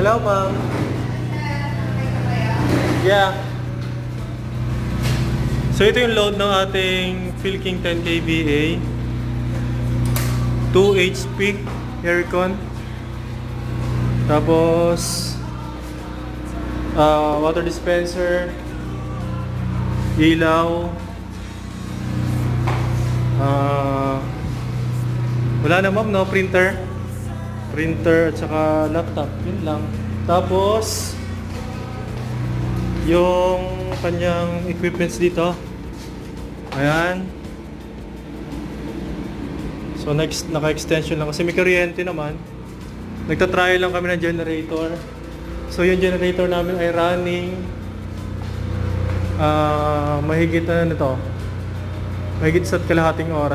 Hello, ma'am. Yeah. So ito yung load ng ating Philking 10 kVA 2 HP aircon. Tapos water dispenser, ilaw, wala na ma'am, no? Printer at saka laptop, yun lang. Tapos yung kanyang equipments dito, ayan. So next, naka-extension lang kasi may kuryente naman. Nagta-try lang kami ng generator. So yung generator namin ay running mahigit na nito, mahigit sa kalahating oras.